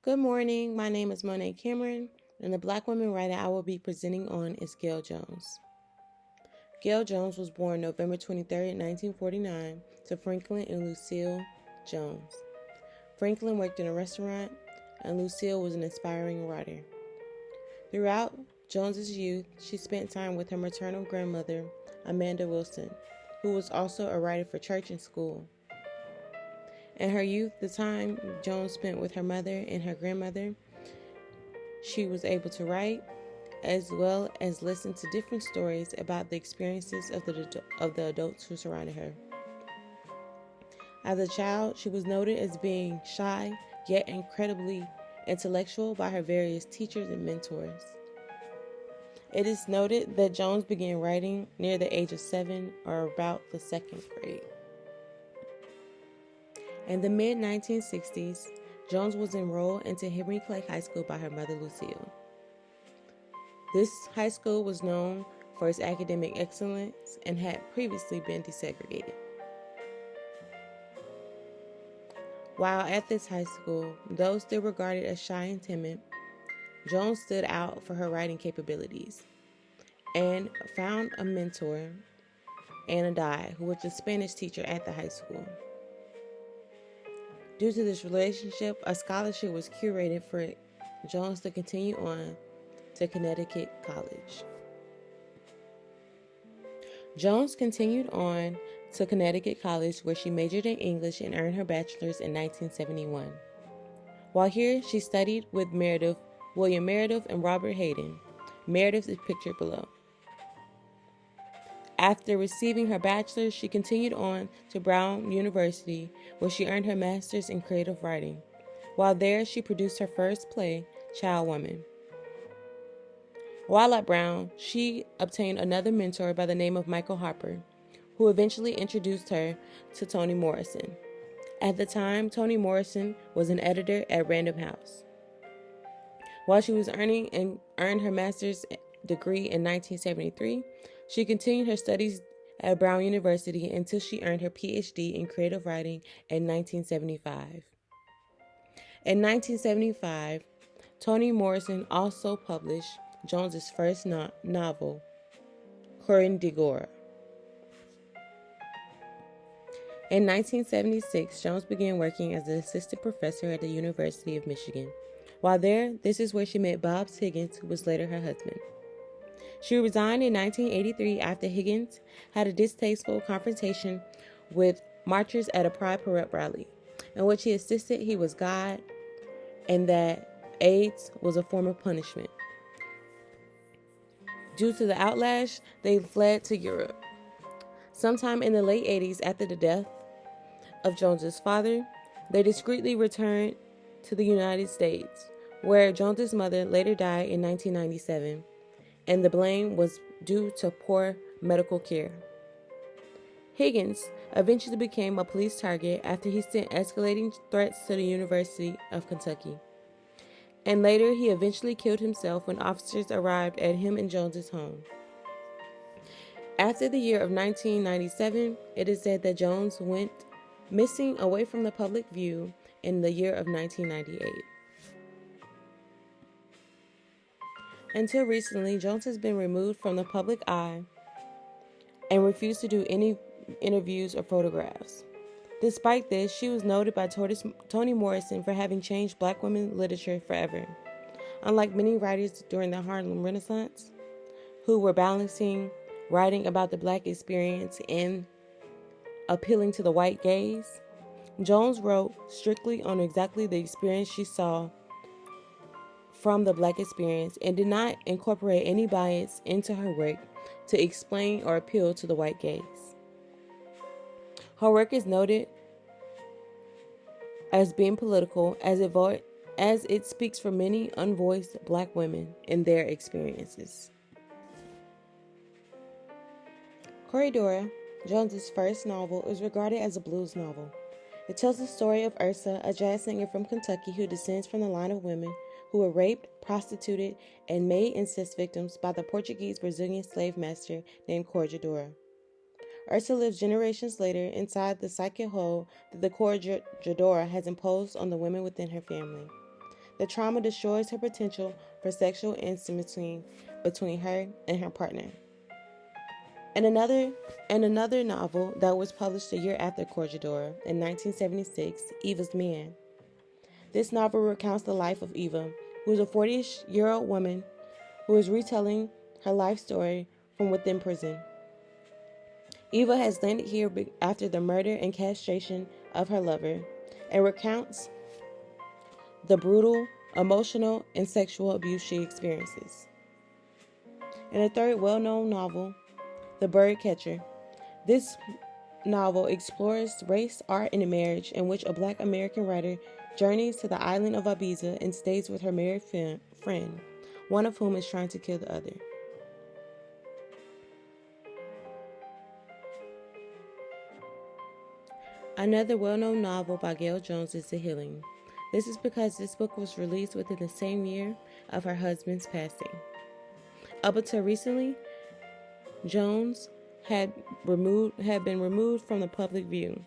Good morning. My name is Monet Cameron, and the Black woman writer I will be presenting on is Gayle Jones. Gayle Jones was born November 23, 1949, to Franklin and Lucille Jones. Franklin worked in a restaurant, and Lucille was an aspiring writer. Throughout Jones's youth, she spent time with her maternal grandmother, Amanda Wilson, who was also a writer for church and school. In her youth, the time Jones spent with her mother and her grandmother, she was able to write as well as listen to different stories about the experiences of the adults who surrounded her. As a child, she was noted as being shy yet incredibly intellectual by her various teachers and mentors. It is noted that Jones began writing near the age of 7 or about the second grade. In the mid-1960s, Jones was enrolled into Henry Clay High School by her mother, Lucille. This high school was known for its academic excellence and had previously been desegregated. While at this high school, though still regarded as shy and timid, Jones stood out for her writing capabilities and found a mentor, Anna Dye, who was a Spanish teacher at the high school. Due to this relationship, a scholarship was curated for Jones to continue on to Connecticut College. Jones continued on to Connecticut College, where she majored in English and earned her bachelor's in 1971. While here, she studied with William Meredith and Robert Hayden. Meredith is pictured below. After receiving her bachelor's, she continued on to Brown University, where she earned her master's in creative writing. While there, she produced her first play, Child Woman. While at Brown, she obtained another mentor by the name of Michael Harper, who eventually introduced her to Toni Morrison. At the time, Toni Morrison was an editor at Random House. While she was earned her master's degree in 1973, she continued her studies at Brown University until she earned her PhD in creative writing in 1975. In 1975, Toni Morrison also published Jones's first novel, Corinne de Gore. In 1976, Jones began working as an assistant professor at the University of Michigan. While there, this is where she met Bob Higgins, who was later her husband. She resigned in 1983 after Higgins had a distasteful confrontation with marchers at a Pride Parade rally, in which he insisted he was God and that AIDS was a form of punishment. Due to the outlash, they fled to Europe. Sometime in the late 80s, after the death of Jones's father, they discreetly returned to the United States, where Jones's mother later died in 1997, and the blame was due to poor medical care. Higgins eventually became a police target after he sent escalating threats to the University of Kentucky. And later, he eventually killed himself when officers arrived at him and Jones's home. After the year of 1997, it is said that Jones went missing away from the public view in the year of 1998. Until recently, Jones has been removed from the public eye and refused to do any interviews or photographs. Despite this, she was noted by Toni Morrison for having changed Black women literature forever. Unlike many writers during the Harlem Renaissance, who were balancing writing about the Black experience and appealing to the white gaze, Jones wrote strictly on exactly the experience she saw from the Black experience and did not incorporate any bias into her work to explain or appeal to the white gaze. Her work is noted as being political as it speaks for many unvoiced Black women in their experiences. Corridora, Jones's first novel, is regarded as a blues novel. It tells the story of Ursa, a jazz singer from Kentucky who descends from the line of women who were raped, prostituted, and made incest victims by the Portuguese Brazilian slave master named Corregidora. Ursa lives generations later inside the psychic hole that the Corregidora has imposed on the women within her family. The trauma destroys her potential for sexual intimacy between her and her partner. And another novel that was published a year after Courage d'Or in 1976, Eva's Man. This novel recounts the life of Eva, who is a 40-year-old woman who is retelling her life story from within prison. Eva has landed here after the murder and castration of her lover and recounts the brutal, emotional, and sexual abuse she experiences. In a third well-known novel, The Birdcatcher, this novel explores race, art, and marriage, in which a Black American writer journeys to the island of Ibiza and stays with her married friend, one of whom is trying to kill the other. Another well-known novel by Gayle Jones is The Healing. This is because this book was released within the same year of her husband's passing. Up until recently, Jones had been removed from the public view,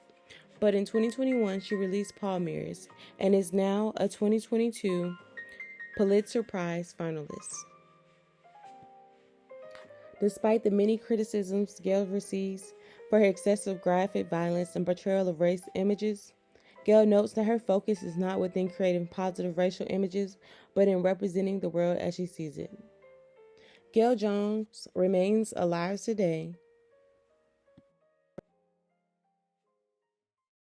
but in 2021 she released Paul Mirrors and is now a 2022 Pulitzer Prize finalist. Despite the many criticisms Gayle receives for her excessive graphic violence and portrayal of race images, Gayle notes that her focus is not within creating positive racial images, but in representing the world as she sees it. Gayle Jones remains alive today